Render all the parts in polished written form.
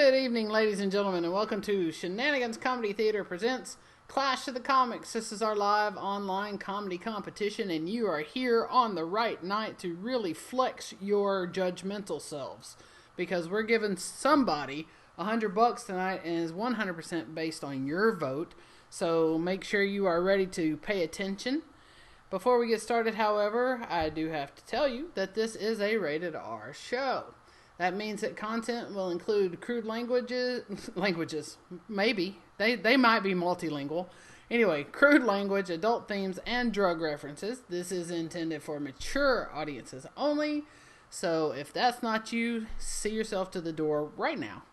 Good evening, ladies and gentlemen, and welcome to Shenanigans Comedy Theater presents Clash of the Comics. This is our live online comedy competition, and you are here on the right night to really flex your judgmental selves, because we're giving somebody $100 tonight, and is 100% based on your vote. So make sure you are ready to pay attention. Before we get started, however, I do have to tell you that this is a rated R show. That means that content will include crude languages, maybe. They might be multilingual. Anyway, crude language, adult themes, and drug references. This is intended for mature audiences only. So if that's not you, see yourself to the door right now.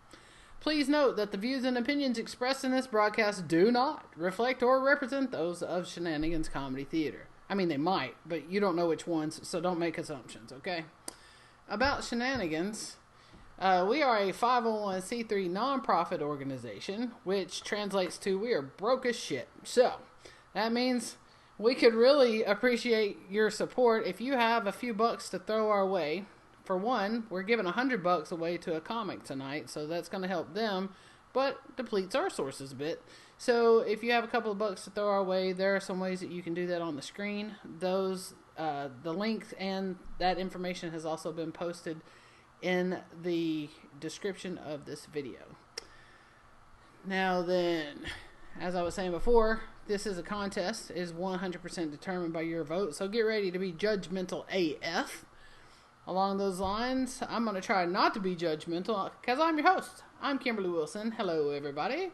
Please note that the views and opinions expressed in this broadcast do not reflect or represent those of Shenanigans Comedy Theater. I mean, they might, but you don't know which ones, so don't make assumptions, okay? About Shenanigans, we are a 501c3 nonprofit organization, which translates to we are broke as shit. So, that means we could really appreciate your support if you have a few bucks to throw our way. For one, we're giving $100 away to a comic tonight, so that's going to help them, but depletes our sources a bit. So, if you have a couple of bucks to throw our way, there are some ways that you can do that on the screen. The link and that information has also been posted in the description of this video. Now then, as I was saying before, this is a contest. It is 100% determined by your vote, so get ready to be judgmental AF. Along those lines, I'm going to try not to be judgmental because I'm your host. I'm Kimberly Wilson. Hello, everybody.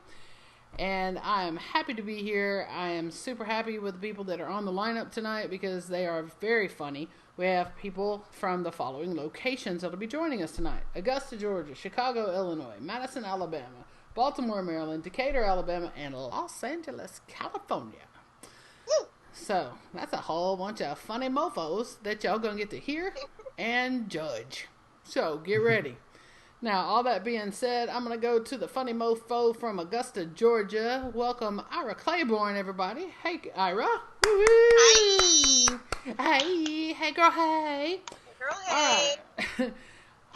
And I am happy to be here. I am super happy with the people that are on the lineup tonight because they are very funny. We have people from the following locations that will be joining us tonight: Augusta, Georgia; Chicago, Illinois; Madison, Alabama; Baltimore, Maryland; Decatur, Alabama; and Los Angeles, California. Woo! So, that's a whole bunch of funny mofos that y'all gonna get to hear and judge. So, get ready. Now, all that being said, I'm going to go to the funny mofo from Augusta, Georgia. Welcome, Ira Clayborne, everybody. Hey, Ira. Woo-hoo. Hi. Hey. Hey, girl, hey. Girl, hey. Right.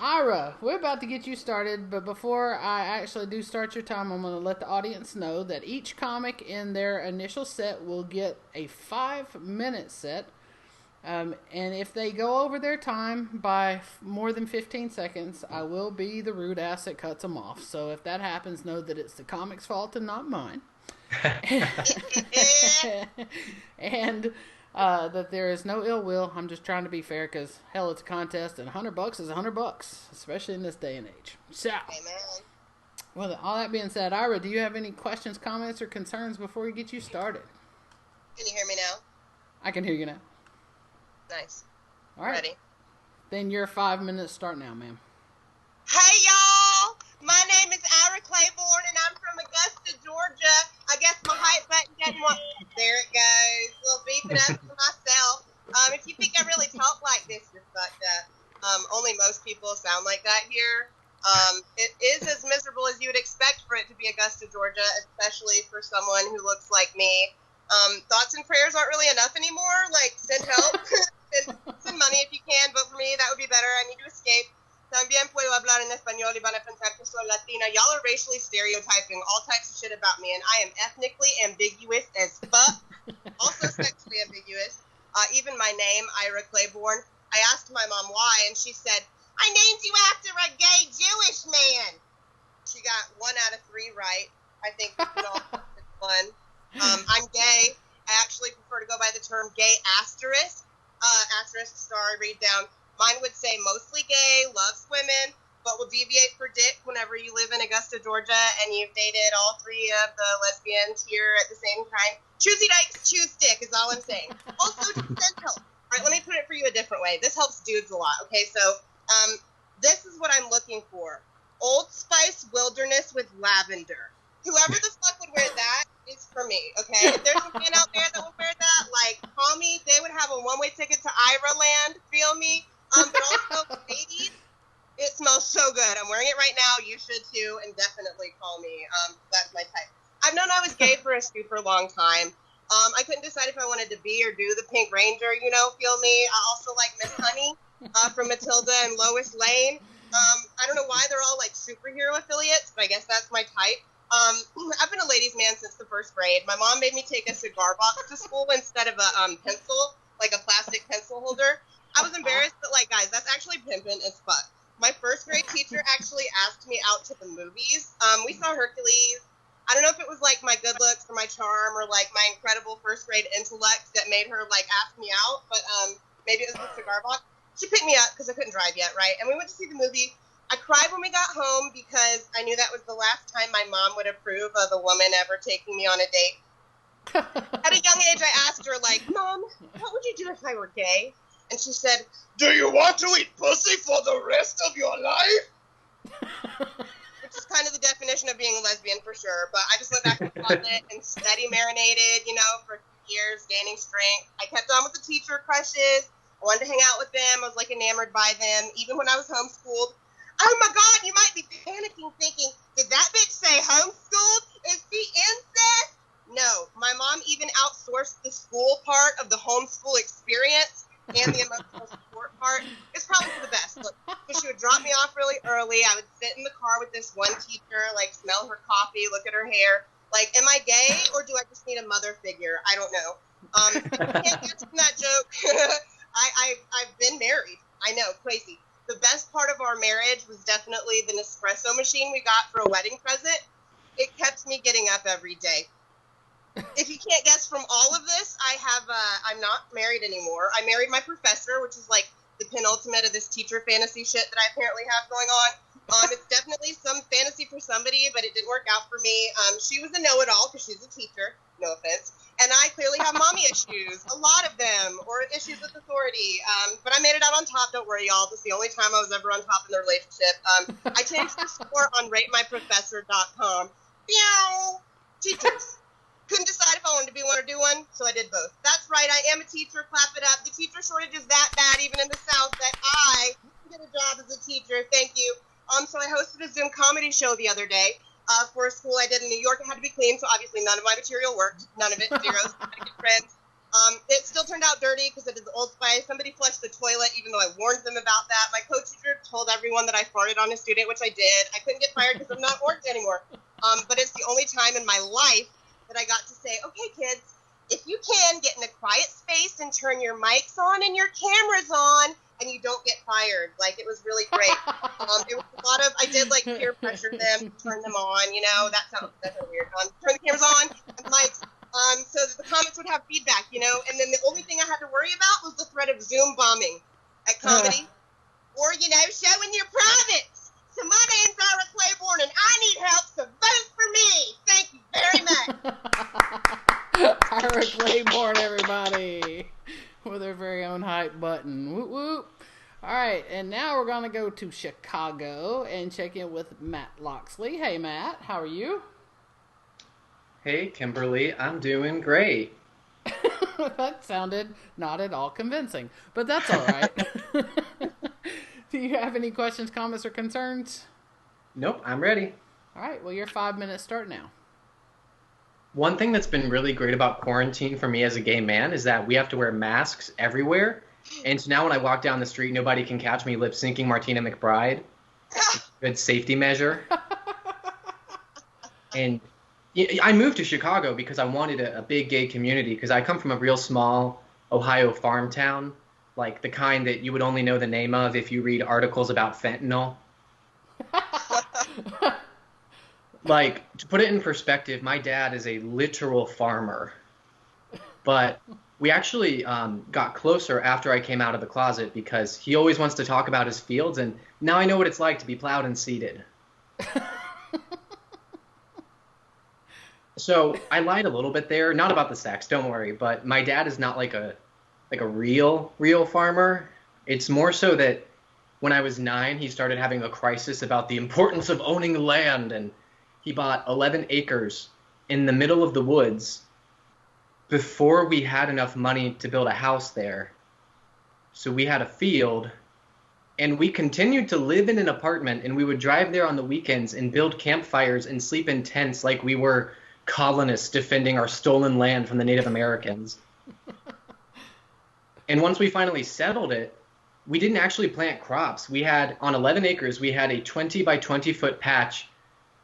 Ira, we're about to get you started, but before I actually do start your time, I'm going to let the audience know that each comic in their initial set will get a 5-minute set. And if they go over their time by more than 15 seconds, I will be the rude ass that cuts them off. So if that happens, know that it's the comic's fault and not mine. And that there is no ill will. I'm just trying to be fair because, hell, it's a contest, and $100 is $100, especially in this day and age. So, Amen. Well, all that being said, Ira, do you have any questions, comments, or concerns before we get you started? Can you hear me now? I can hear you now. Nice. All right. Ready? Then your 5 minutes start now, ma'am. Hey, y'all. My name is Ira Clayborne, and I'm from Augusta, Georgia. I guess my hype button doesn't want... There it goes. A little beeping up for myself. If you think I really talk like this, you're fucked up. Only most people sound like that here. It is as miserable as you would expect for it to be Augusta, Georgia, especially for someone who looks like me. Thoughts and prayers aren't really enough anymore. Like, send help. Send money if you can, but for me, that would be better. I need to escape. También puedo hablar en español y van a pensar que soy Latina. Y'all are racially stereotyping all types of shit about me, and I am ethnically ambiguous as fuck. Also sexually ambiguous. Even my name, Ira Clayborne. I asked my mom why, and she said, I named you after a gay Jewish man. She got 1 out of 3 right. I think we can all one. I'm gay. I actually prefer to go by the term gay asterisk. Asterisk, sorry, read down. Mine would say mostly gay, loves women, but will deviate for dick whenever you live in Augusta, Georgia, and you've dated all 3 of the lesbians here at the same time. Choosy dykes, choose dick is all I'm saying. Also, send help. All right, let me put it for you a different way. This helps dudes a lot, okay? So, this is what I'm looking for. Old Spice Wilderness with lavender. Whoever the fuck would wear that is for me, okay? If there's a man out there that would wear that, like, call me. They would have a one-way ticket to Ira Land, feel me? But also, ladies, it smells so good. I'm wearing it right now. You should too, and definitely call me. That's my type. I've known I was gay for a super long time. I couldn't decide if I wanted to be or do the Pink Ranger, feel me? I also like Miss Honey from Matilda and Lois Lane. I don't know why they're all like superhero affiliates, but I guess that's my type. I've been a ladies' man since the first grade. My mom made me take a cigar box to school instead of a pencil, like a plastic pencil holder. I was embarrassed, but like, guys, that's actually pimping as fuck. My first grade teacher actually asked me out to the movies. We saw Hercules. I don't know if it was like my good looks or my charm or like my incredible first grade intellect that made her like ask me out, but maybe it was the cigar box. She picked me up because I couldn't drive yet, right? And we went to see the movie. I cried when we got home because I knew that was the last time my mom would approve of a woman ever taking me on a date. At a young age, I asked her, like, Mom, what would you do if I were gay? And she said, do you want to eat pussy for the rest of your life? Which is kind of the definition of being a lesbian for sure. But I just went back to the closet and steady marinated, for years, gaining strength. I kept on with the teacher crushes. I wanted to hang out with them. I was, like, enamored by them, even when I was homeschooled. Oh, my God, you might be panicking, thinking, did that bitch say homeschooled? Is she incest? No, my mom even outsourced the school part of the homeschool experience and the emotional support part. It's probably for the best. Look, so she would drop me off really early. I would sit in the car with this one teacher, like, smell her coffee, look at her hair. Like, am I gay, or do I just need a mother figure? I don't know. I can't get from that joke. I've been married. I know, crazy. The best part of our marriage was definitely the Nespresso machine we got for a wedding present. It kept me getting up every day. If you can't guess from all of this, I'm not married anymore. I married my professor, which is like the penultimate of this teacher fantasy shit that I apparently have going on. It's definitely some fantasy for somebody, but it didn't work out for me. She was a know-it-all because she's a teacher. No offense. And I clearly have mommy issues, a lot of them, or issues with authority. But I made it out on top. Don't worry, y'all. This is the only time I was ever on top in the relationship. I changed the score on ratemyprofessor.com. Meow. Teachers. Couldn't decide if I wanted to be one or do one, so I did both. That's right. I am a teacher. Clap it up. The teacher shortage is that bad, even in the South, that I get a job as a teacher. Thank you. So I hosted a Zoom comedy show the other day. For a school I did in New York. It had to be clean, so obviously none of my material worked. None of it, zeros. I had to get friends. It still turned out dirty because I did the Old Spice. Somebody flushed the toilet, even though I warned them about that. My co-teacher told everyone that I farted on a student, which I did. I couldn't get fired because I'm not orange anymore. But it's the only time in my life that I got to say, okay, kids, if you can, get in a quiet space and turn your mics on and your cameras on, and you don't get fired. Like, it was really great. It was a lot of, I did, like, peer pressure them, turn them on, that sounds weird. Turn the cameras on and mics, so that the comics would have feedback, and then the only thing I had to worry about was the threat of Zoom bombing at comedy, or, showing your privates. So my name's Ira Clayborne, and I need help, so vote for me. Thank you very much. Ira Clayborne, everybody, with her very own hype button. Whoop, whoop. All right, and now we're going to go to Chicago and check in with Matt Loxley. Hey, Matt, how are you? Hey, Kimberly, I'm doing great. That sounded not at all convincing, but that's all right. Do you have any questions, comments, or concerns? Nope, I'm ready. All right, well, your 5 minutes start now. One thing that's been really great about quarantine for me as a gay man is that we have to wear masks everywhere. And so now when I walk down the street, nobody can catch me lip syncing Martina McBride. Good safety measure. And I moved to Chicago because I wanted a big gay community, because I come from a real small Ohio farm town, like the kind that you would only know the name of if you read articles about fentanyl. Like, to put it in perspective, my dad is a literal farmer. But we actually got closer after I came out of the closet because he always wants to talk about his fields, and now I know what it's like to be plowed and seeded. So I lied a little bit there, not about the sex, don't worry, but my dad is not like a real farmer. It's more so that when I was 9, he started having a crisis about the importance of owning land, and he bought 11 acres in the middle of the woods before we had enough money to build a house there. So we had a field, and we continued to live in an apartment, and we would drive there on the weekends and build campfires and sleep in tents like we were colonists defending our stolen land from the Native Americans. And once we finally settled it, we didn't actually plant crops. We had, on 11 acres, we had a 20 by 20 foot patch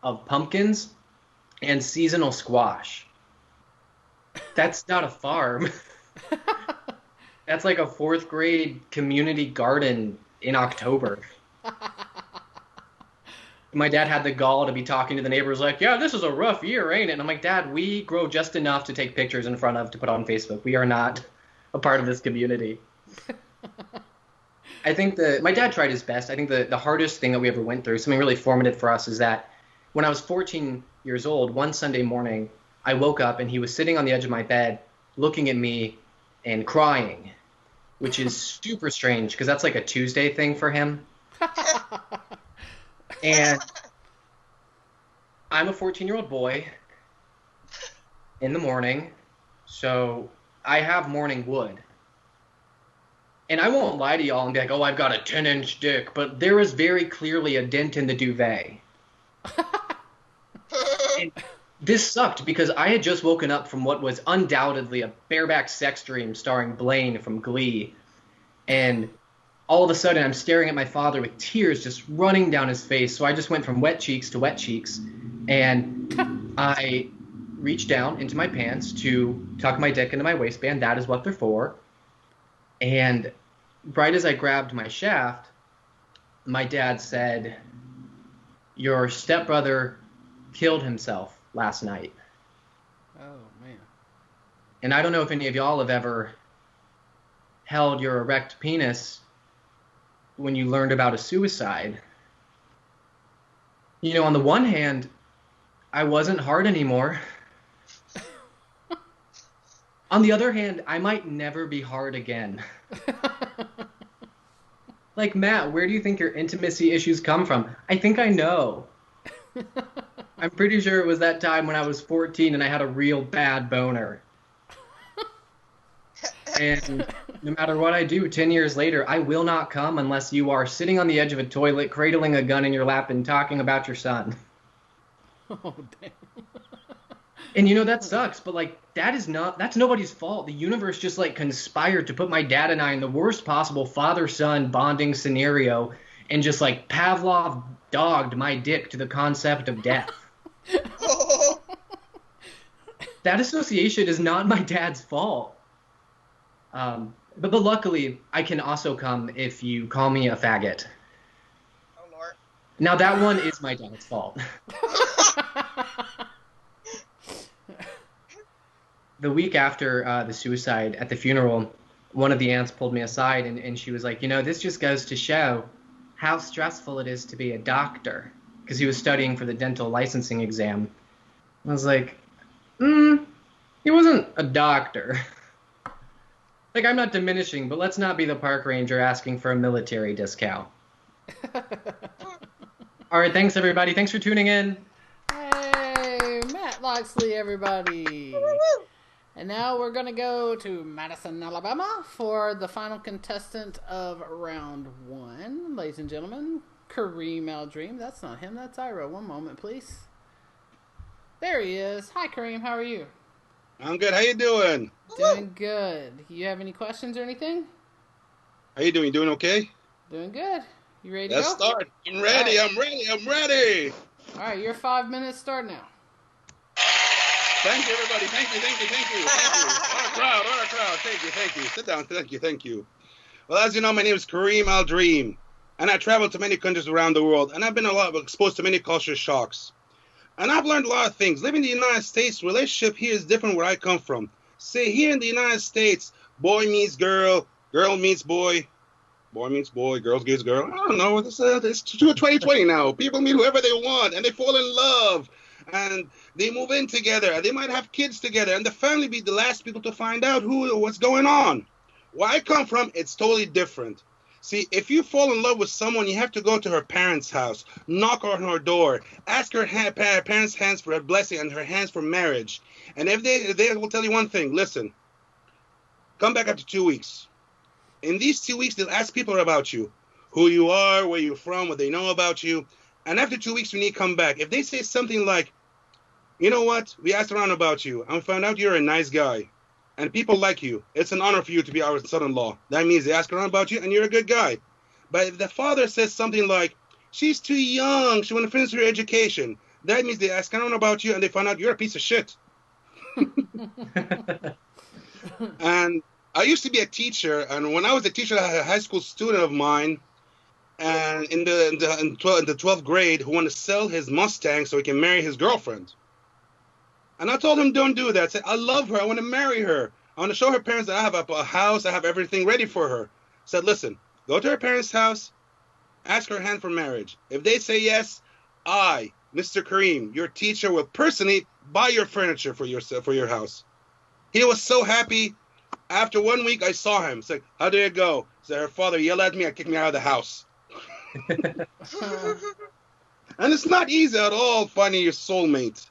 of pumpkins and seasonal squash. That's not a farm. That's like a 4th grade community garden in October. My dad had the gall to be talking to the neighbors like, yeah, this is a rough year, ain't it? And I'm like, Dad, we grow just enough to take pictures in front of to put on Facebook. We are not a part of this community. I think my dad tried his best. I think the hardest thing that we ever went through, something really formative for us, is that when I was 14 years old, one Sunday morning, I woke up and he was sitting on the edge of my bed looking at me and crying, which is super strange because that's like a Tuesday thing for him. And I'm a 14-year-old boy in the morning, so I have morning wood. And I won't lie to y'all and be like, oh, I've got a 10-inch dick, but there is very clearly a dent in the duvet. And this sucked because I had just woken up from what was undoubtedly a bareback sex dream starring Blaine from Glee. And all of a sudden I'm staring at my father with tears just running down his face. So I just went from wet cheeks to wet cheeks. And I reached down into my pants to tuck my dick into my waistband. That is what they're for. And right as I grabbed my shaft, my dad said, your stepbrother killed himself last night. Oh, man. And I don't know if any of y'all have ever held your erect penis when you learned about a suicide. You know, on the one hand, I wasn't hard anymore. On the other hand, I might never be hard again. Like, Matt, where do you think your intimacy issues come from? I think I know. I'm pretty sure it was that time when I was 14 and I had a real bad boner. And no matter what I do 10 years later, I will not come unless you are sitting on the edge of a toilet, cradling a gun in your lap and talking about your son. Oh, damn. And you know, that sucks, but like, that's nobody's fault. The universe just like conspired to put my dad and I in the worst possible father-son bonding scenario and just like Pavlov dogged my dick to the concept of death. That association is not my dad's fault. But luckily, I can also come if you call me a faggot. Oh, Lord. Now, that one is my dad's fault. The week after the suicide at the funeral, one of the aunts pulled me aside and she was like, you know, this just goes to show how stressful it is to be a doctor, because he was studying for the dental licensing exam. I was like, he wasn't a doctor. Like, I'm not diminishing, but let's not be the park ranger asking for a military discount. All right, thanks, everybody. Thanks for tuning in. Hey, Matt Loxley, everybody. Woo-woo. And now we're going to go to Madison, Alabama for the final contestant of round 1. Ladies and gentlemen, Kareem Al-Dream. That's not him, that's Ira. One moment, please. There he is. Hi, Kareem. How are you? I'm good. How you doing? Doing good. You have any questions or anything? How you doing? You doing okay? Doing good. You ready to Let's go? start. I'm ready. All right. I'm ready. I'm ready. All right, your 5 minutes start now. Thank you, everybody. Thank you. Thank you. Thank you. Thank you. Our crowd. Thank you. Thank you. Sit down. Thank you. Thank you. Well, as you know, my name is Kareem Al-Dream, and I traveled to many countries around the world, and I've been exposed to many culture shocks. And I've learned a lot of things. Living in the United States, relationship here is different where I come from. Say, here in the United States, boy meets girl, girl meets boy, boy meets boy, girl gets girl. I don't know. It's 2020 now. People meet whoever they want, and they fall in love. And they move in together, and they might have kids together, and the family be the last people to find out what's going on. Where I come from, it's totally different. See, if you fall in love with someone, you have to go to her parents' house, knock on her door, ask her parents' hands for a blessing and her hands for marriage. And if they will tell you one thing, listen, come back after 2 weeks. In these 2 weeks, they'll ask people about you, who you are, where you're from, what they know about you. And after 2 weeks, you need to come back. If they say something like, you know what, we asked around about you, and we found out you're a nice guy. and people like you. It's an honor for you to be our son-in-law. That means they ask around about you, and you're a good guy. But if the father says something like, she's too young, she want to finish her education, that means they ask around about you, and they find out you're a piece of shit. And I used to be a teacher, and when I was a teacher, I had a high school student of mine, and in the 12th grade, who wanted to sell his Mustang so he can marry his girlfriend. And I told him, don't do that. I said, I love her. I want to marry her. I want to show her parents that I have a house. I have everything ready for her. I said, listen, go to her parents' house, ask her hand for marriage. If they say yes, I, Mr. Kareem, your teacher, will personally buy your furniture for your house. He was so happy. After 1 week, I saw him. It's like, how did it go? So her father yelled at me and kicked me out of the house. And it's not easy at all finding your soulmate.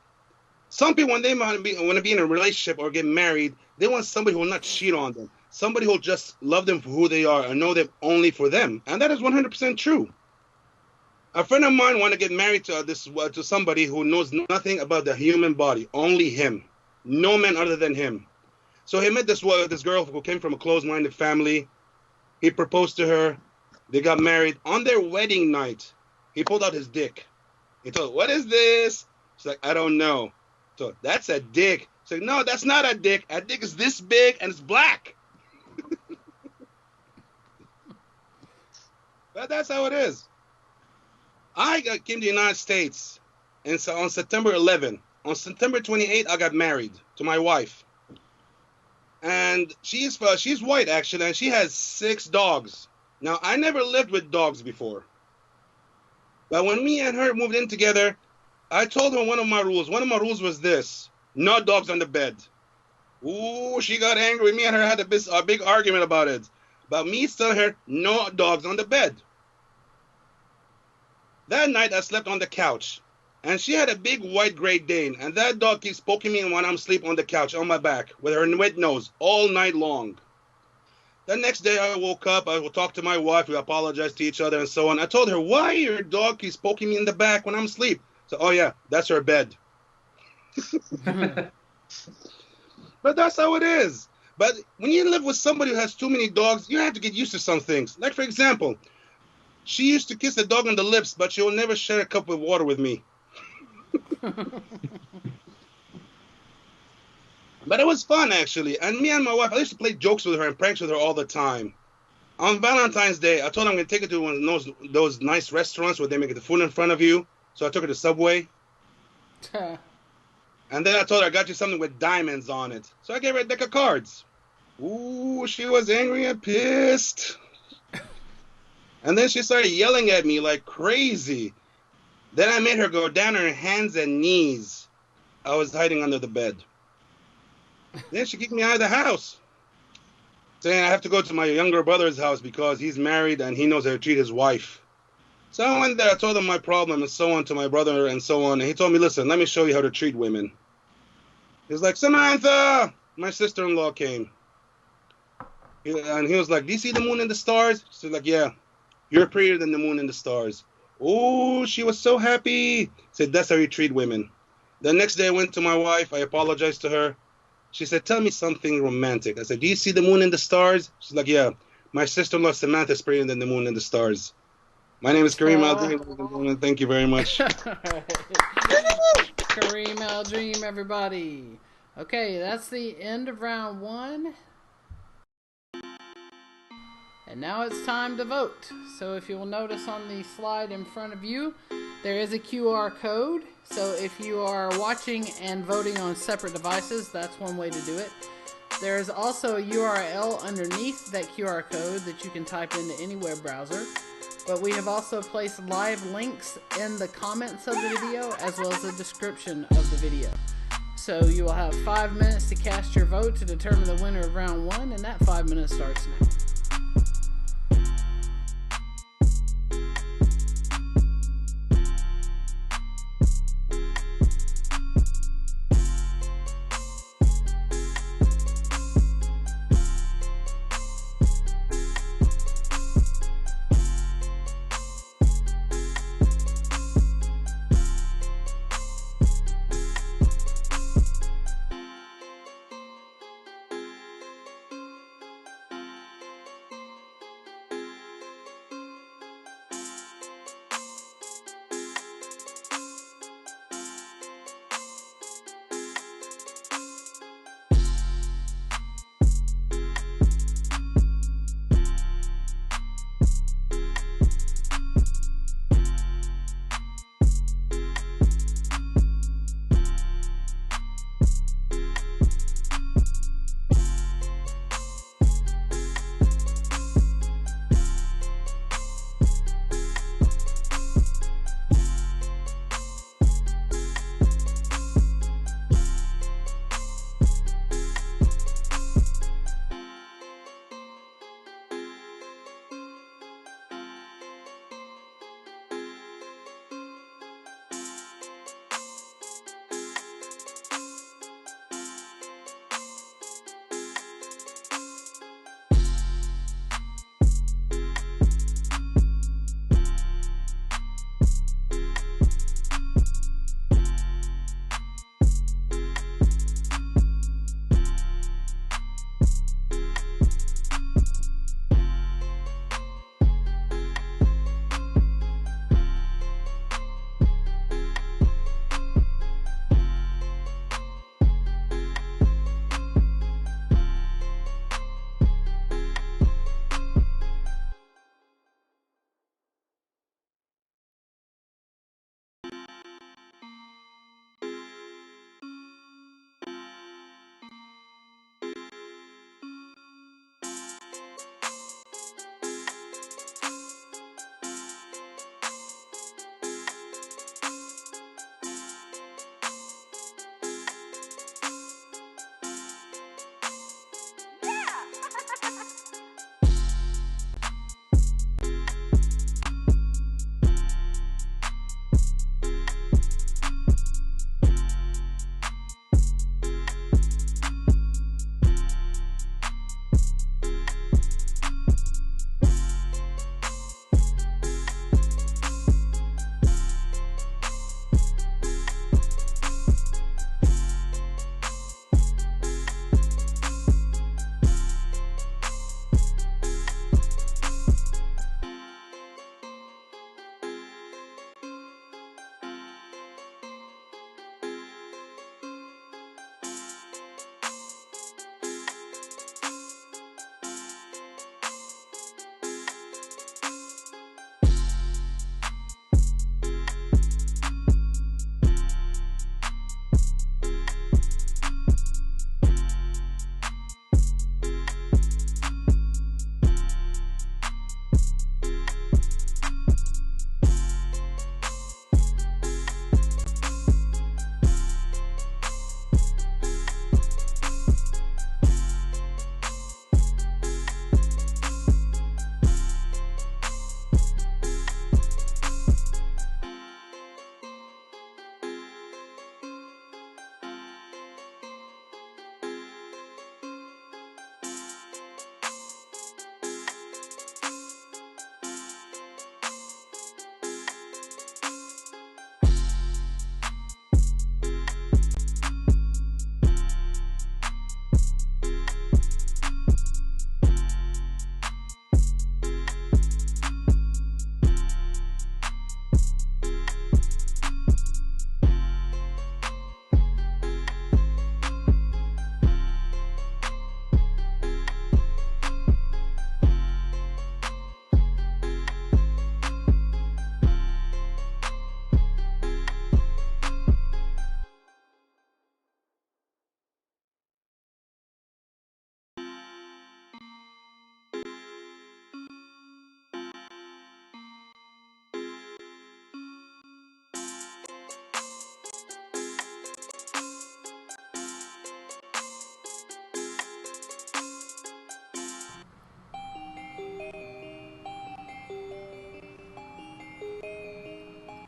Some people, when they want to be in a relationship or get married, they want somebody who will not cheat on them. Somebody who will just love them for who they are and know them only for them. And that is 100% true. A friend of mine wanted to get married to somebody who knows nothing about the human body, only him. No man other than him. So he met this girl who came from a closed-minded family. He proposed to her. They got married. On their wedding night, he pulled out his dick. He told her, what is this? She's like, I don't know. So, that's a dick. She's like, no, that's not a dick. A dick is this big and it's black. But that's how it is. I came to the United States and so on September 11. On September 28, I got married to my wife. And she's white, actually, and she has 6 dogs. Now, I never lived with dogs before. But when me and her moved in together, I told her one of my rules. One of my rules was this: no dogs on the bed. Ooh, she got angry with me, and her had a big argument about it. But me telling her, no dogs on the bed. That night, I slept on the couch. And she had a big white Great Dane, and that dog keeps poking me when I'm asleep on the couch on my back with her wet nose all night long. The next day I woke up, I will talk to my wife, we apologize to each other and so on. I told her, why your dog keeps poking me in the back when I'm asleep? So, oh yeah, that's her bed. But that's how it is. But when you live with somebody who has too many dogs, you have to get used to some things. Like, for example, she used to kiss the dog on the lips, but she will never share a cup of water with me. But it was fun, actually. And me and my wife, I used to play jokes with her and pranks with her all the time. On Valentine's Day, I told her I'm going to take her to one of those nice restaurants where they make the food in front of you. So I took her to Subway. And then I told her, I got you something with diamonds on it. So I gave her a deck of cards. Ooh, she was angry and pissed. And then she started yelling at me like crazy. Then I made her go down on her hands and knees. I was hiding under the bed. Then she kicked me out of the house, saying I have to go to my younger brother's house because he's married and he knows how to treat his wife. So I went there, I told him my problem and so on to my brother and so on. And he told me, listen, let me show you how to treat women. He's like, Samantha! My sister-in-law came. And he was like, do you see the moon and the stars? She's like, yeah, you're prettier than the moon and the stars. Oh, she was so happy. Said, that's how you treat women. The next day I went to my wife. I apologized to her. She said, tell me something romantic. I said, do you see the moon and the stars? She's like, yeah. My sister-in-law Samantha is prettier than the moon and the stars. My name is Kareem Al-Dream. Thank you very much. Kareem Al-Dream, everybody. Okay, that's the end of round 1. And now it's time to vote. So if you will notice on the slide in front of you, there is a QR code. So if you are watching and voting on separate devices, that's one way to do it. There is also a URL underneath that QR code that you can type into any web browser. But we have also placed live links in the comments of the video as well as the description of the video. So you will have 5 minutes to cast your vote to determine the winner of round 1, and that 5 minutes starts now.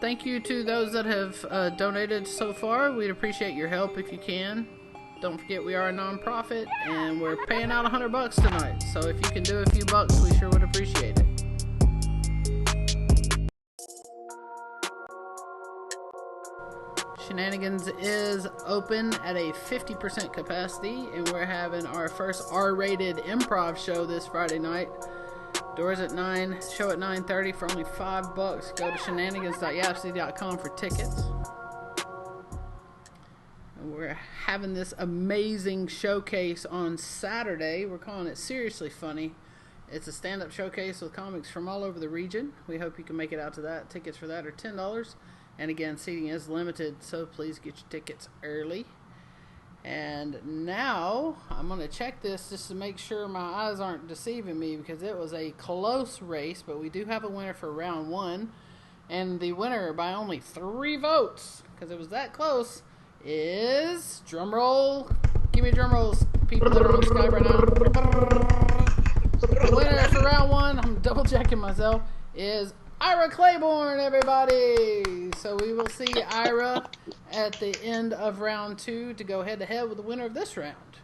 thank you to those that have donated so far. We'd appreciate your help if you can. Don't forget we are a non-profit and we're paying out $100 tonight. So if you can do a few bucks, we sure would appreciate it. Shenanigans is open at a 50% capacity, and we're having our first R-rated improv show this Friday night. Doors at 9, show at 9:30 for only $5. Go to shenanigans.yapsy.com for tickets. And we're having this amazing showcase on Saturday. We're calling it Seriously Funny. It's a stand-up showcase with comics from all over the region. We hope you can make it out to that. Tickets for that are $10. And again, seating is limited, so please get your tickets early. And now, I'm going to check this just to make sure my eyes aren't deceiving me, because it was a close race, but we do have a winner for round 1. And the winner by only 3 votes, because it was that close, is, drum roll, give me drum rolls, people that are on Skype right now. The winner for round 1, I'm double checking myself, is Ira Clayborne, everybody! So we will see Ira at the end of round 2 to go head-to-head with the winner of this round.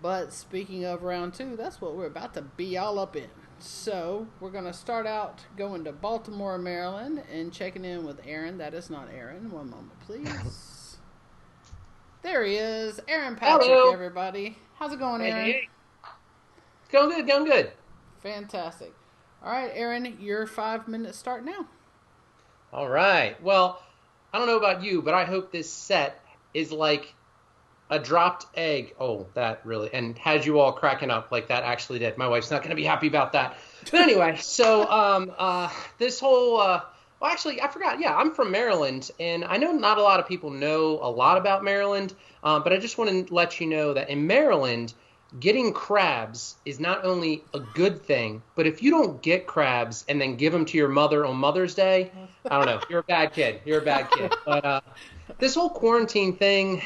But speaking of round 2, that's what we're about to be all up in. So we're going to start out going to Baltimore, Maryland, and checking in with Erin. That is not Erin. One moment, please. There he is. Erin Patrick, hello, everybody. How's it going, Erin? Hey. Going good. Fantastic. All right, Erin, your 5 minutes start now. All right. Well, I don't know about you, but I hope this set is like a dropped egg. Oh, that really, and has you all cracking up like that actually did. My wife's not going to be happy about that. But anyway, so this whole, well, actually, I forgot. Yeah, I'm from Maryland, and I know not a lot of people know a lot about Maryland, but I just want to let you know that in Maryland, getting crabs is not only a good thing, but if you don't get crabs and then give them to your mother on Mother's Day, I don't know, you're a bad kid. But this whole quarantine thing,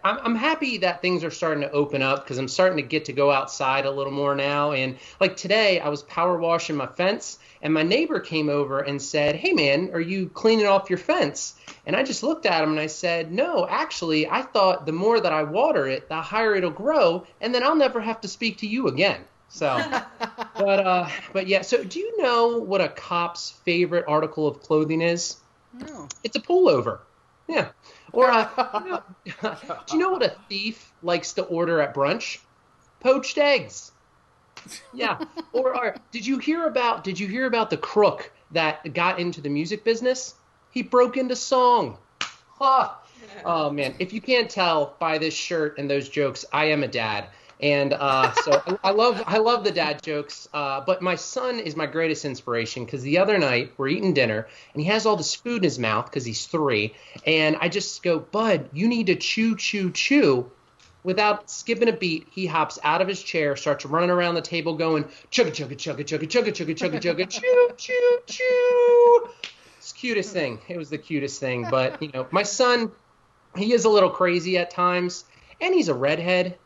I'm happy that things are starting to open up because I'm starting to get to go outside a little more now. And like today, I was power washing my fence, and my neighbor came over and said, "Hey man, are you cleaning off your fence?" And I just looked at him and I said, "No, actually, I thought the more that I water it, the higher it'll grow, and then I'll never have to speak to you again." So, but yeah. So, do you know what a cop's favorite article of clothing is? No. It's a pullover. Yeah. Or do you know what a thief likes to order at brunch? Poached eggs. Yeah. Or did you hear about the crook that got into the music business? He broke into song. Huh. Oh man, if you can't tell by this shirt and those jokes, I am a dad. And so I love the dad jokes, but my son is my greatest inspiration because the other night we're eating dinner and he has all this food in his mouth because he's 3, and I just go, "Bud, you need to chew, chew, chew." Without skipping a beat, he hops out of his chair, starts running around the table going, "Chugga, chugga, chugga, chugga, chugga, chugga, chugga, chugga, chew, chew, chew." It's the cutest thing. It was the cutest thing. But, you know, my son, he is a little crazy at times, and he's a redhead,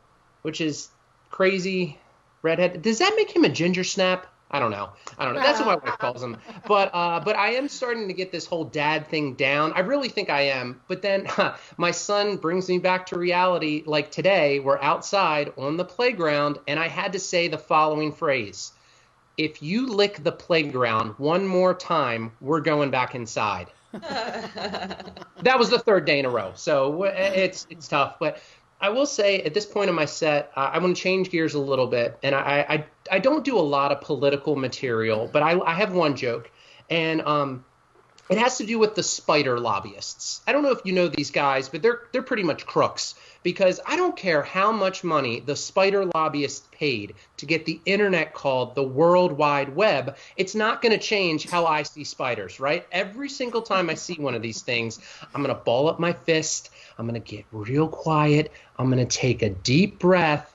which is crazy. Redhead. Does that make him a ginger snap? I don't know. That's what my wife calls him. But I am starting to get this whole dad thing down. I really think I am. But then my son brings me back to reality. Like today, we're outside on the playground, and I had to say the following phrase: "If you lick the playground one more time, we're going back inside." That was the 3rd day in a row. So it's tough. But I will say at this point in my set, I want to change gears a little bit. And I don't do a lot of political material, but I have one joke. And it has to do with the spider lobbyists. I don't know if you know these guys, but they're pretty much crooks. Because I don't care how much money the spider lobbyists paid to get the internet called the World Wide Web, it's not going to change how I see spiders, right? Every single time I see one of these things, I'm going to ball up my fist. I'm going to get real quiet. I'm going to take a deep breath.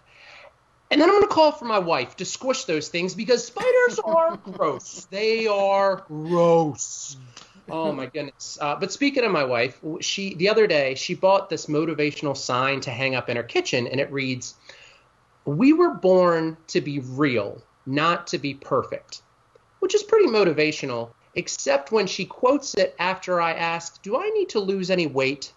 And then I'm going to call for my wife to squish those things because spiders are gross. They are gross. Oh my goodness. But speaking of my wife, the other day, she bought this motivational sign to hang up in her kitchen, and it reads, "We were born to be real, not to be perfect," which is pretty motivational. except when she quotes it after I ask, do I need to lose any weight?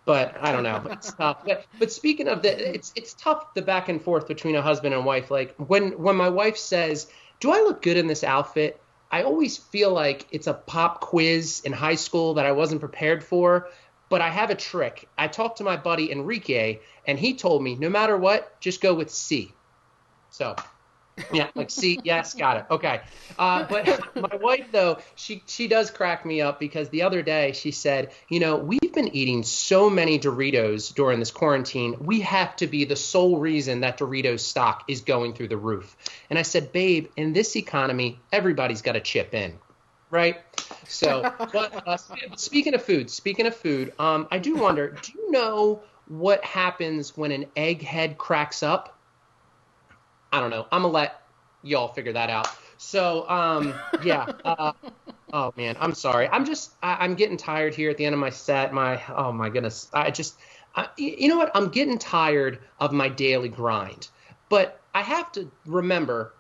But I don't know. It's tough. But speaking of that, it's tough, the back and forth between a husband and wife. Like when my wife says, do I look good in this outfit? I always feel like it's a pop quiz in high school that I wasn't prepared for. But I have a trick. I talked to my buddy Enrique, and he told me, no matter what, just go with C. So, yeah, like C, yes, got it. Okay. But my wife, though, she does crack me up because the other day she said, we've been eating so many Doritos during this quarantine. We have to be the sole reason that Doritos stock is going through the roof. And I said, babe, in this economy, everybody's got to chip in. Right. So, but speaking of food, I do wonder, do you know what happens when an egghead cracks up? I don't know. I'm going to let y'all figure that out. So, yeah. Oh man, I'm sorry. I'm getting tired here at the end of my set. Oh my goodness. You know what? I'm getting tired of my daily grind, but I have to remember,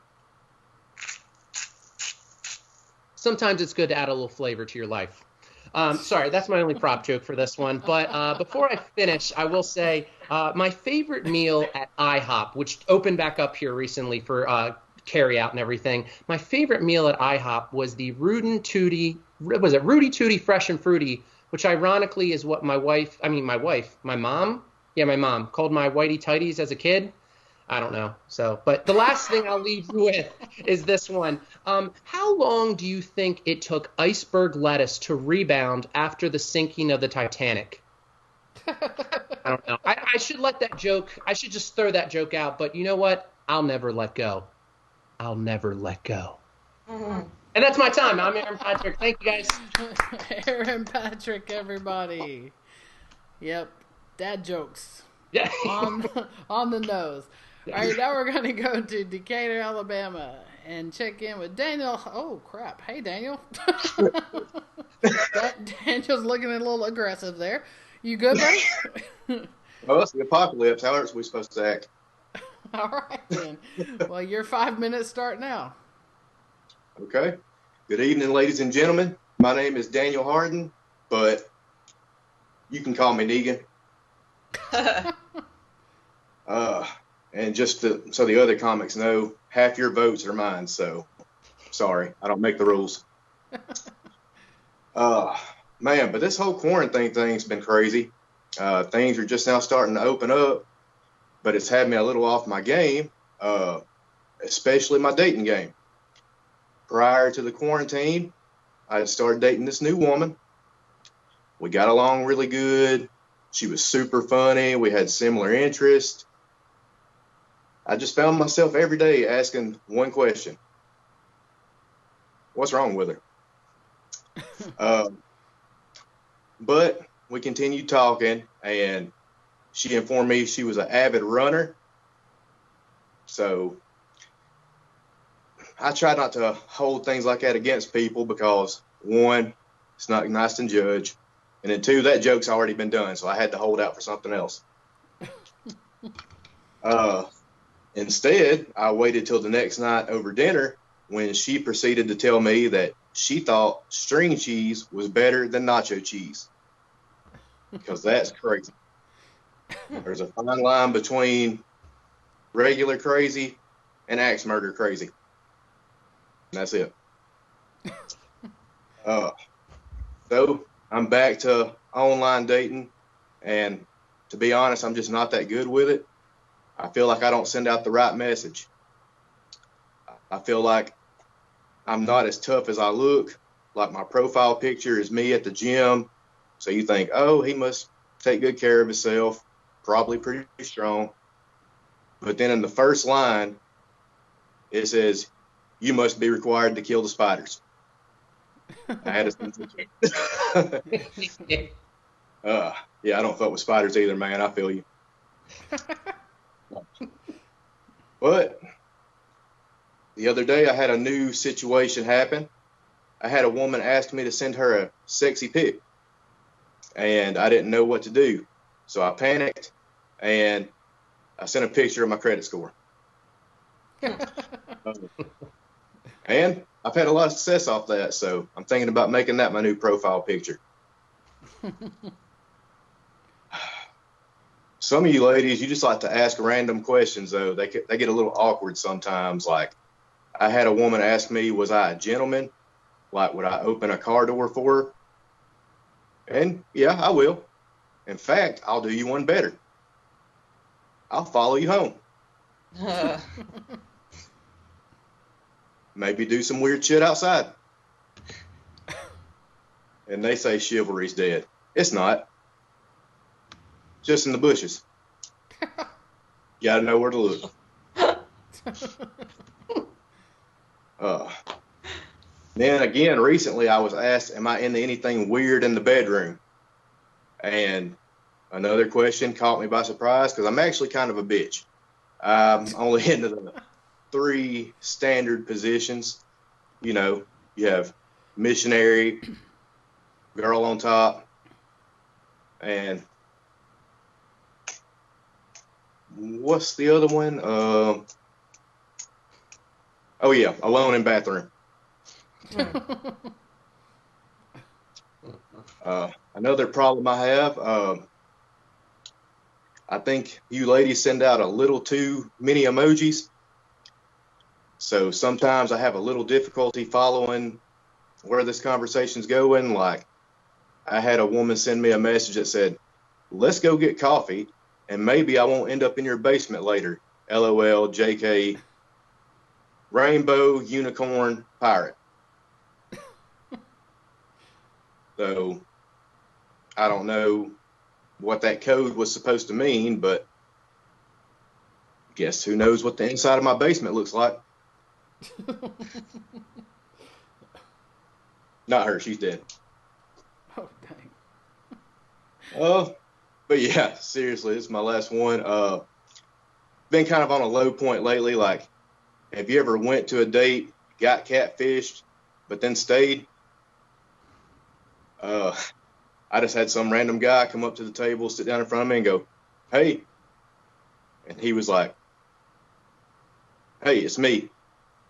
sometimes it's good to add a little flavor to your life. Sorry, that's my only prop joke for this one. But before I finish, I will say my favorite meal at IHOP, which opened back up here recently for carry out and everything. My favorite meal at IHOP was the Rudy Tooty Fresh and Fruity, which ironically is what my mom called my Whitey Tighties as a kid. I don't know. So, but the last thing I'll leave you with is this one. How long do you think it took iceberg lettuce to rebound after the sinking of the Titanic? I don't know. I should just throw that joke out, but you know what? I'll never let go. I'll never let go. Mm-hmm. And that's my time. I'm Aaron Patrick. Thank you, guys. Aaron Patrick, everybody. Yep. Dad jokes. Yeah. on the nose. All right, now we're going to go to Decatur, Alabama, and check in with Daniel. Oh, crap. Hey, Daniel. Daniel's looking a little aggressive there. You good, buddy? Well, it's the apocalypse. How else are we supposed to act? All right, then. Well, your 5 minutes start now. Okay. Good evening, ladies and gentlemen. My name is Daniel Hardin, but you can call me Negan. And just so the other comics know, half your votes are mine, so sorry, I don't make the rules. Man, but this whole quarantine thing's been crazy. Things are just now starting to open up, but it's had me a little off my game, especially my dating game. Prior to the quarantine, I had started dating this new woman. We got along really good. She was super funny. We had similar interests. I just found myself every day asking one question. What's wrong with her? But we continued talking, and she informed me she was an avid runner. So I try not to hold things like that against people because, one, it's not nice to judge. And then, two, that joke's already been done, so I had to hold out for something else. Instead, I waited till the next night over dinner when she proceeded to tell me that she thought string cheese was better than nacho cheese. Because that's crazy. There's a fine line between regular crazy and axe murder crazy. And that's it. So I'm back to online dating, and to be honest, I'm just not that good with it. I feel like I don't send out the right message. I feel like I'm not as tough as I look. Like my profile picture is me at the gym. So you think, oh, he must take good care of himself, probably pretty strong. But then in the first line, it says, you must be required to kill the spiders. I had a yeah, I don't fuck with spiders either, man. I feel you. But the other day I had a new situation happen. I had a woman ask me to send her a sexy pic, and I didn't know what to do. So I panicked, and I sent a picture of my credit score. And I've had a lot of success off that, so I'm thinking about making that my new profile picture. Some of you ladies, you just like to ask random questions, though. They get a little awkward sometimes. Like, I had a woman ask me, was I a gentleman? Like, would I open a car door for her? And yeah, I will. In fact, I'll do you one better. I'll follow you home. Maybe do some weird shit outside. And they say chivalry's dead. It's not. Just in the bushes. Gotta know where to look. Then again, recently I was asked, am I into anything weird in the bedroom? And another question caught me by surprise because I'm actually kind of a bitch. I'm only into the 3 standard positions. You know, you have missionary, girl on top, and what's the other one? Oh yeah, alone in bathroom. Another problem I have, I think you ladies send out a little too many emojis. So sometimes I have a little difficulty following where this conversation's going. Like, I had a woman send me a message that said, let's go get coffee, and maybe I won't end up in your basement later. LOL, JK, rainbow, unicorn, pirate. So I don't know what that code was supposed to mean, but guess who knows what the inside of my basement looks like. Not her, she's dead. Oh, dang. But yeah, seriously, this is my last one. Been kind of on a low point lately. Like, have you ever went to a date, got catfished, but then stayed? I just had some random guy come up to the table, sit down in front of me and go, hey. And he was like, hey, it's me,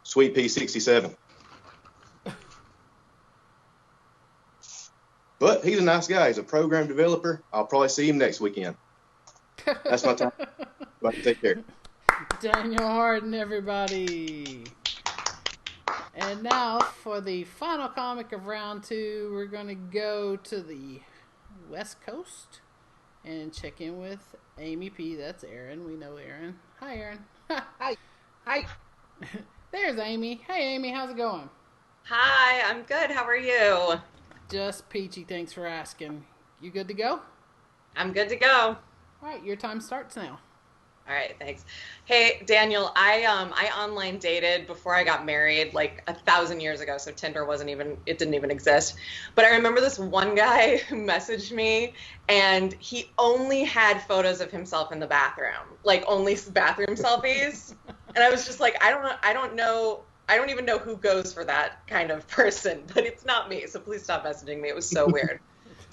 Sweet Pea 67. But he's a nice guy. He's a program developer. I'll probably see him next weekend. That's my time. Bye. Take care. Daniel Hardin, everybody. And now for the final comic of round 2, we're going to go to the West Coast and check in with Amy P. That's Erin. We know Erin. Hi, Erin. Hi. Hi. There's Amy. Hey, Amy. How's it going? Hi, I'm good. How are you? Just peachy. Thanks for asking. You good to go? I'm good to go. All right. Your time starts now. All right, thanks. Hey, Daniel, I online dated before I got married like 1,000 years ago, so Tinder didn't even exist. But I remember this one guy who messaged me, and he only had photos of himself in the bathroom, like only bathroom selfies. And I was just like, I don't even know who goes for that kind of person, but it's not me. So please stop messaging me. It was so weird.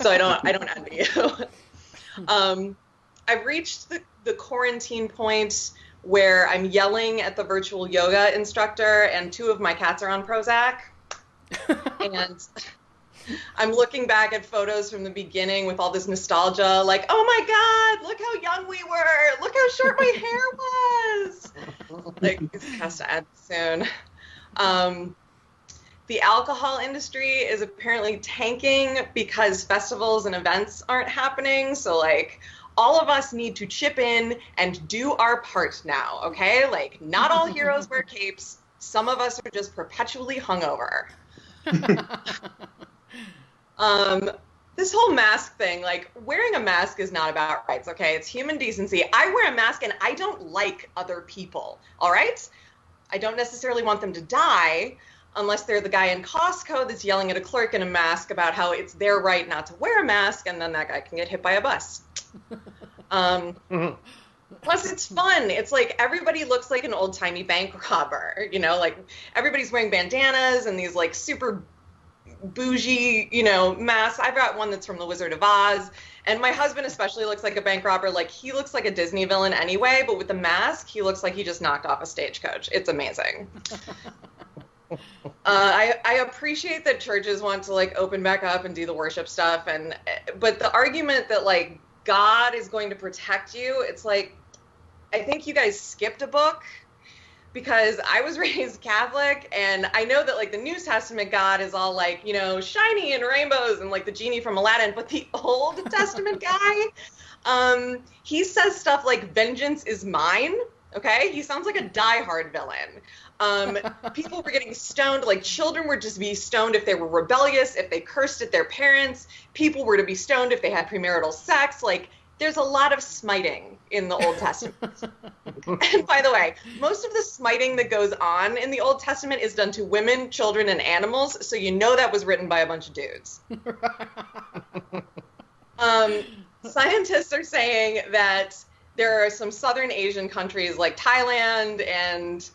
So I don't envy you. I've reached the quarantine point where I'm yelling at the virtual yoga instructor and 2 of my cats are on Prozac. And I'm looking back at photos from the beginning with all this nostalgia, like, oh my God, look how young we were. Look how short my hair was. Like, this has to end soon. The alcohol industry is apparently tanking because festivals and events aren't happening. So, like, all of us need to chip in and do our part now, okay? Like, not all heroes wear capes. Some of us are just perpetually hungover. This whole mask thing, like, wearing a mask is not about rights, okay? It's human decency. I wear a mask and I don't like other people, all right? I don't necessarily want them to die unless they're the guy in Costco that's yelling at a clerk in a mask about how it's their right not to wear a mask, and then that guy can get hit by a bus. Plus, it's fun. It's like everybody looks like an old-timey bank robber, you know? Like, everybody's wearing bandanas and these, like, super bougie, you know, masks. I've got one that's from The Wizard of Oz, and my husband especially looks like a bank robber. Like, he looks like a Disney villain anyway, but with the mask, he looks like he just knocked off a stagecoach. It's amazing. I appreciate that churches want to like open back up and do the worship stuff, but the argument that like God is going to protect you, it's like, I think you guys skipped a book, because I was raised Catholic, and I know that like the New Testament God is all like, you know, shiny and rainbows and like the genie from Aladdin, but the Old Testament guy, he says stuff like vengeance is mine. Okay, he sounds like a diehard villain. People were getting stoned, like children were just be stoned if they were rebellious, if they cursed at their parents. People were to be stoned if they had premarital sex. Like, there's a lot of smiting in the Old Testament. And by the way, most of the smiting that goes on in the Old Testament is done to women, children, and animals, so you know that was written by a bunch of dudes. Scientists are saying that there are some Southern Asian countries like Thailand, and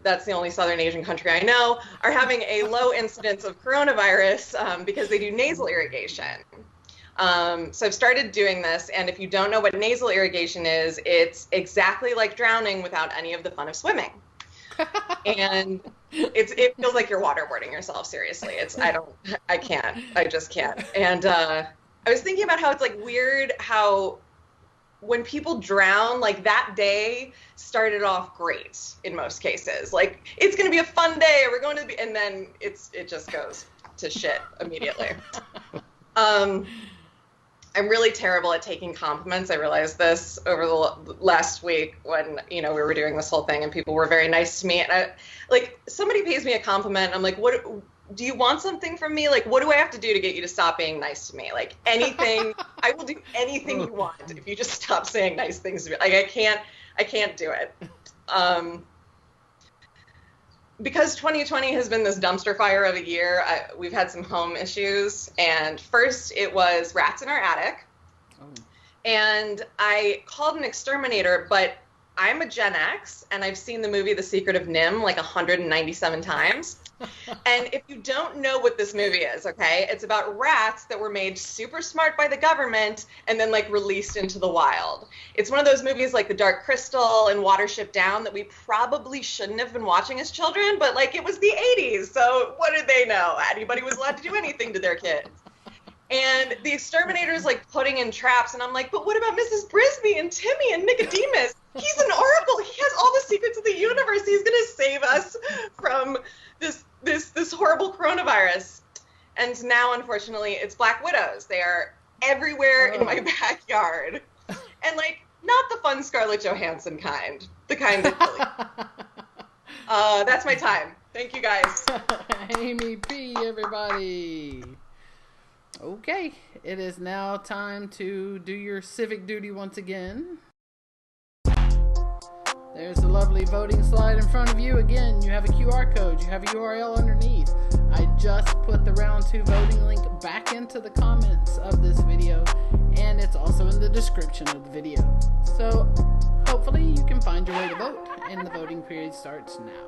that's the only Southern Asian country I know, are having a low incidence of coronavirus because they do nasal irrigation. So I've started doing this, and if you don't know what nasal irrigation is, it's exactly like drowning without any of the fun of swimming. And it feels like you're waterboarding yourself, seriously. I just can't. And I was thinking about how it's like weird how when people drown, like that day started off great in most cases. Like, it's going to be a fun day, we're going to be, and then it just goes to shit immediately. I'm really terrible at taking compliments. I realized this over the last week when, you know, we were doing this whole thing and people were very nice to me. And somebody pays me a compliment. I'm like, what, do you want something from me? Like, what do I have to do to get you to stop being nice to me? Like, anything, I will do anything you want if you just stop saying nice things to me. Like, I can't do it. Because 2020 has been this dumpster fire of a year, we've had some home issues. And first it was rats in our attic. Oh. And I called an exterminator, but I'm a Gen X, and I've seen the movie The Secret of NIMH like 197 times. And if you don't know what this movie is, okay, it's about rats that were made super smart by the government and then like released into the wild. It's one of those movies like The Dark Crystal and Watership Down that we probably shouldn't have been watching as children, but like it was the 80s, so what did they know? Anybody was allowed to do anything to their kids. And the exterminator is like putting in traps, and I'm like, but what about Mrs. Brisby and Timmy and Nicodemus? He's an oracle. He has all the secrets of the universe. He's going to save us from this horrible coronavirus. And now, unfortunately, it's black widows. They are everywhere in my backyard. And like, not the fun Scarlett Johansson kind. The kind that really... that's my time. Thank you, guys. Amy P, everybody. Okay, it is now time to do your civic duty once again. There's the lovely voting slide in front of you. Again, you have a QR code, you have a URL underneath. I just put the round 2 voting link back into the comments of this video, and it's also in the description of the video. So hopefully you can find your way to vote, and the voting period starts now.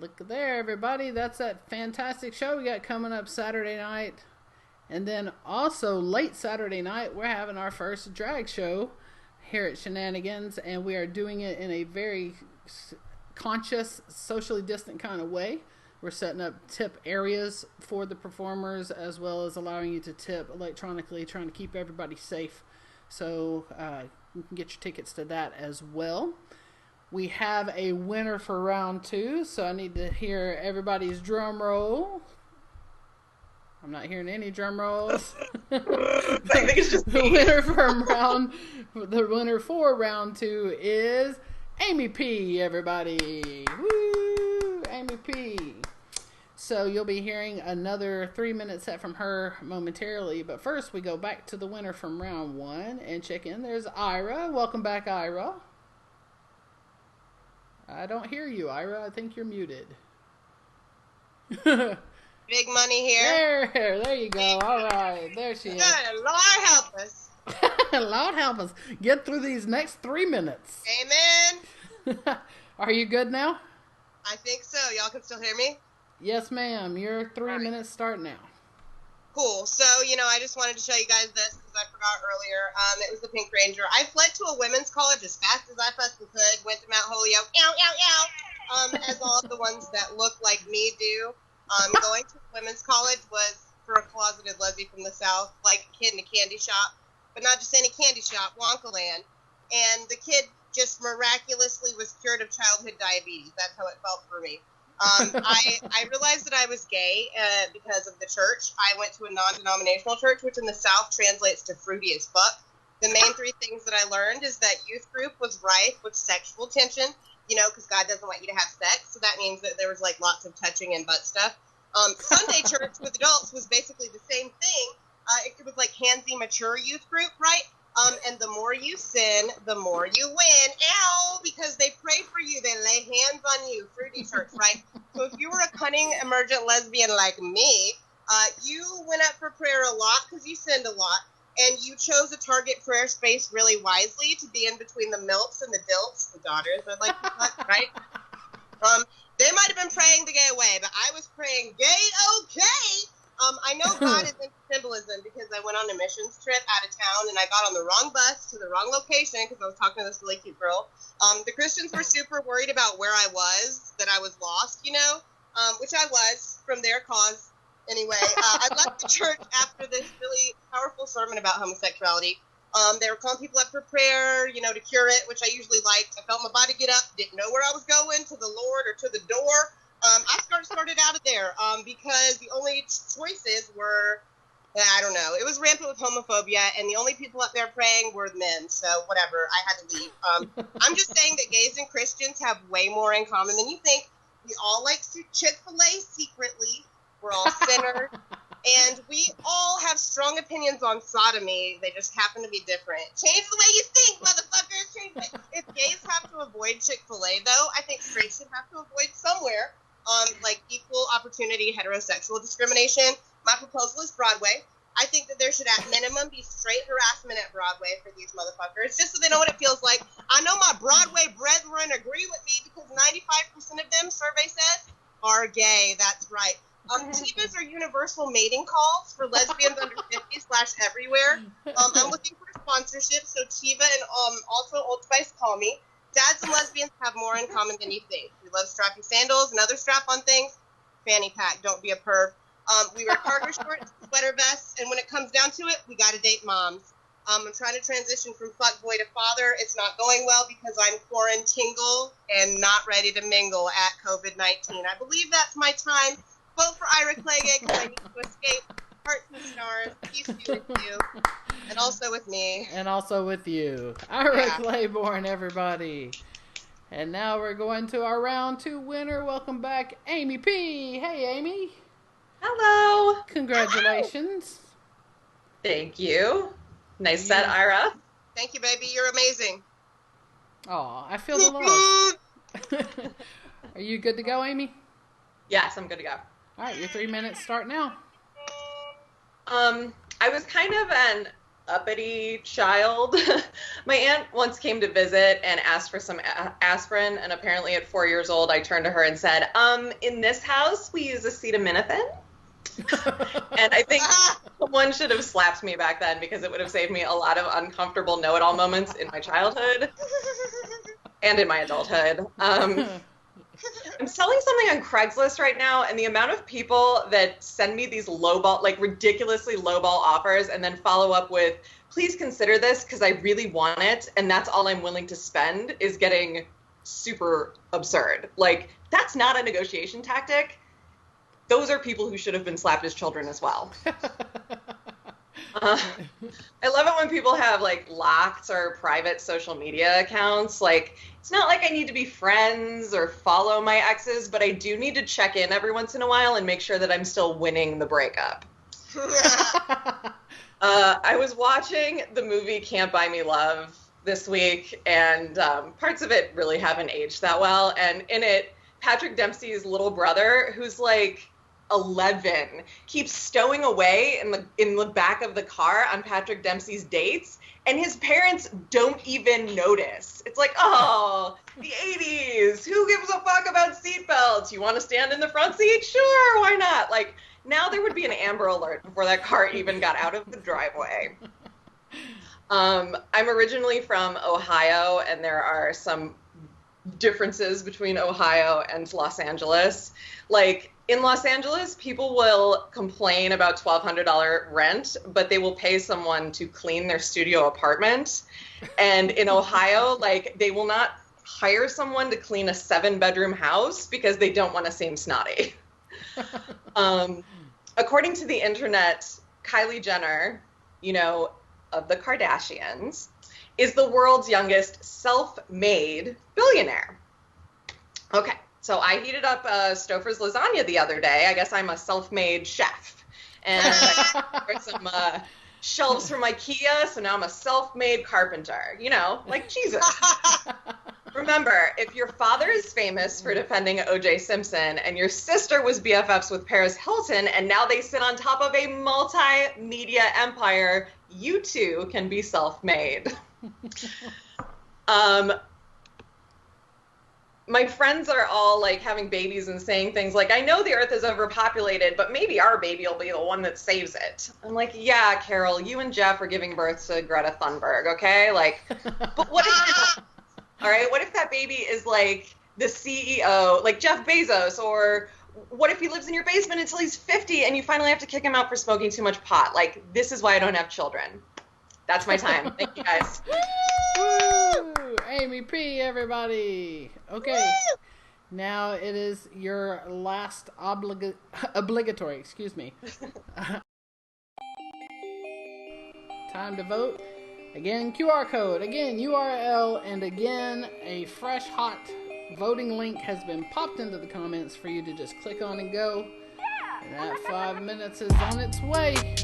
Look there, everybody. That's that fantastic show we got coming up Saturday night. And then also late Saturday night, we're having our first drag show here at Shenanigans. And we are doing it in a very conscious, socially distant kind of way. We're setting up tip areas for the performers, as well as allowing you to tip electronically, trying to keep everybody safe. So you can get your tickets to that as well. We have a winner for round 2, so I need to hear everybody's drum roll. I'm not hearing any drum rolls. I think it's just the winner for round 2 is Amy P. Everybody, woo, Amy P. So you'll be hearing another 3-minute set from her momentarily. But first, we go back to the winner from round 1 and check in. There's Ira. Welcome back, Ira. I don't hear you, Ira. I think you're muted. Big money here. There you go. All right. There she is. Good Lord help us. Lord help us. Get through these next 3 minutes. Amen. Are you good now? I think so. Y'all can still hear me? Yes, ma'am. Your 3 minutes start now. Cool. So, I just wanted to show you guys this because I forgot earlier. It was the Pink Ranger. I fled to a women's college as fast as I fucking could. Went to Mount Holyoke. Ow, ow, ow. As all of the ones that look like me do. Going to women's college was for a closeted lesbian from the South, like a kid in a candy shop. But not just any candy shop, Wonkaland. And the kid just miraculously was cured of childhood diabetes. That's how it felt for me. I realized that I was gay because of the church. I went to a non-denominational church, which in the South translates to fruity as fuck. The main 3 things that I learned is that youth group was rife with sexual tension, because God doesn't want you to have sex. So that means that there was like lots of touching and butt stuff. Sunday church with adults was basically the same thing. It was like handsy, mature youth group, right? And the more you sin, the more you win. Ow! Because they pray for you. They lay hands on you. Fruity church, right? So if you were a cunning, emergent lesbian like me, you went up for prayer a lot because you sinned a lot. And you chose a target prayer space really wisely to be in between the milfs and the dilts, the daughters, I'd like to put, right? They might have been praying the gay away, but I was praying gay okay. I know God is into symbolism because I went on a missions trip out of town and I got on the wrong bus to the wrong location because I was talking to this really cute girl. The Christians were super worried about where I was, that I was lost, which I was from their cause. Anyway, I left the church after this really powerful sermon about homosexuality. They were calling people up for prayer, to cure it, which I usually liked. I felt my body get up, didn't know where I was going, to the Lord or to the door. I started out of there because the only choices were, I don't know, it was rampant with homophobia, and the only people up there praying were men, so whatever, I had to leave. I'm just saying that gays and Christians have way more in common than you think. We all like Chick-fil-A secretly. We're all sinners. And we all have strong opinions on sodomy. They just happen to be different. Change the way you think, motherfuckers. Change it. If gays have to avoid Chick-fil-A, though, I think straights should have to avoid somewhere. Like equal opportunity heterosexual discrimination. My proposal is Broadway. I think that there should at minimum be straight harassment at Broadway for these motherfuckers, just so they know what it feels like. I know my Broadway brethren agree with me because 95% of them, survey says, are gay. That's right. Tivas are universal mating calls for lesbians under 50/everywhere. I'm looking for a sponsorship, so Tiva and also Old Spice call me. Dads and lesbians have more in common than you think. We love strappy sandals and other strap-on things. Fanny pack, don't be a perv. We wear cargo shorts, sweater vests, and when it comes down to it, we gotta date moms. I'm trying to transition from fuckboy to father. It's not going well because I'm quarantingle and not ready to mingle at COVID-19. I believe that's my time. Vote for Ira Clayborne because I need to escape. Hearts and stars. Peace be with you. And also with me. And also with you. Ira Clayborne, everybody. And now we're going to our round 2 winner. Welcome back, Amy P. Hey, Amy. Hello. Congratulations. Thank you. Nice set, Ira. Thank you, baby. You're amazing. Oh, I feel the love. Are you good to go, Amy? Yes, I'm good to go. All right, your 3 minutes start now. I was kind of uppity child. My aunt once came to visit and asked for some aspirin, and apparently at 4 years old, I turned to her and said, in this house, we use acetaminophen. And I think someone should have slapped me back then, because it would have saved me a lot of uncomfortable know-it-all moments in my childhood and in my adulthood. I'm selling something on Craigslist right now, and the amount of people that send me these lowball, like ridiculously lowball offers and then follow up with, please consider this because I really want it, and that's all I'm willing to spend, is getting super absurd. Like, that's not a negotiation tactic. Those are people who should have been slapped as children as well. I love it when people have like locked or private social media accounts. Like, it's not like I need to be friends or follow my exes, but I do need to check in every once in a while and make sure that I'm still winning the breakup. I was watching the movie Can't Buy Me Love this week, and parts of it really haven't aged that well. And in it, Patrick Dempsey's little brother, who's like 11, keeps stowing away in the back of the car on Patrick Dempsey's dates, and his parents don't even notice. It's like, oh, the 80s. Who gives a fuck about seatbelts? You want to stand in the front seat? Sure, why not? Like, now there would be an Amber Alert before that car even got out of the driveway. I'm originally from Ohio, and there are some differences between Ohio and Los Angeles. Like, in Los Angeles, people will complain about $1,200 rent, but they will pay someone to clean their studio apartment. And in Ohio, like, they will not hire someone to clean a 7-bedroom house because they don't want to seem snotty. According to the internet, Kylie Jenner, you know, of the Kardashians, is the world's youngest self-made billionaire. Okay. So I heated up Stouffer's lasagna the other day. I guess I'm a self-made chef. And I got some shelves from IKEA, so now I'm a self-made carpenter. You know, like Jesus. Remember, if your father is famous for defending O.J. Simpson and your sister was BFFs with Paris Hilton and now they sit on top of a multimedia empire, you too can be self-made. My friends are all like having babies and saying things like, I know the earth is overpopulated, but maybe our baby will be the one that saves it. I'm like, yeah, Carol, you and Jeff are giving birth to Greta Thunberg, okay? Like, but what if, all right, what if that baby is like the CEO, like Jeff Bezos, or what if he lives in your basement until he's 50 and you finally have to kick him out for smoking too much pot? Like, this is why I don't have children. That's my time. Thank you, guys. Woo! Amy P, everybody. Okay. Woo! Now it is your last obligatory, excuse me. Time to vote. Again, QR code. Again, URL. And again, a fresh, hot voting link has been popped into the comments for you to just click on and go. And that 5 minutes is on its way.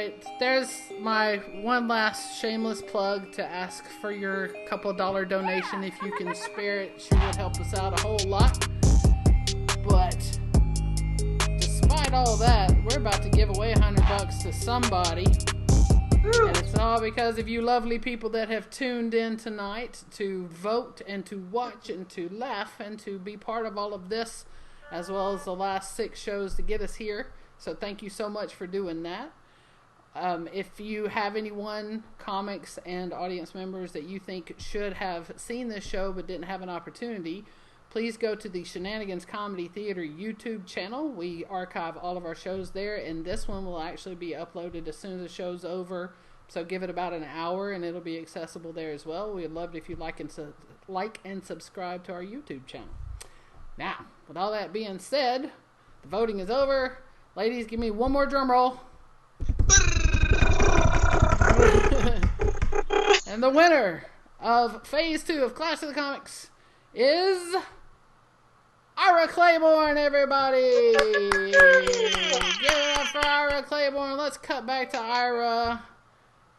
right, there's my one last shameless plug to ask for your couple $1 donation if you can spare it. She would help us out a whole lot. But despite all that, we're about to give away $100 to somebody. And it's all because of you lovely people that have tuned in tonight to vote and to watch and to laugh and to be part of all of this, as well as the last 6 shows to get us here. So thank you so much for doing that. If you have anyone, comics and audience members that you think should have seen this show but didn't have an opportunity, please go to the Shenanigans Comedy Theater YouTube channel. We archive all of our shows there, and this one will actually be uploaded as soon as the show's over. So give it about an hour, and it'll be accessible there as well. We'd love it if you like and subscribe to our YouTube channel. Now, with all that being said, the voting is over. Ladies, give me one more drum roll. And the winner of Phase 2 of Clash of the Comics is Ira Clayborne, everybody! Give it up for Ira Clayborne. Let's cut back to Ira.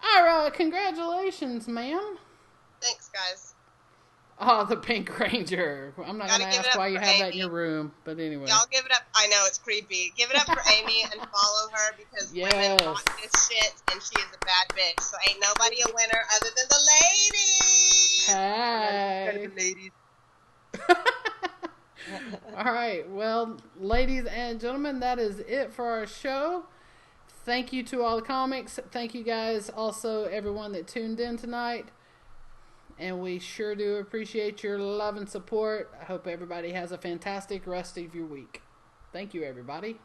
Ira, congratulations, ma'am. Thanks, guys. Oh, the Pink Ranger. I'm not going to ask why you have that in your room, but anyway. Y'all give it up. I know, it's creepy. Give it up for Amy and follow her because women rock this shit and she is a bad bitch. So ain't nobody a winner other than the ladies. Hey. The ladies. All right. Well, ladies and gentlemen, that is it for our show. Thank you to all the comics. Thank you guys, also everyone that tuned in tonight. And we sure do appreciate your love and support. I hope everybody has a fantastic rest of your week. Thank you, everybody.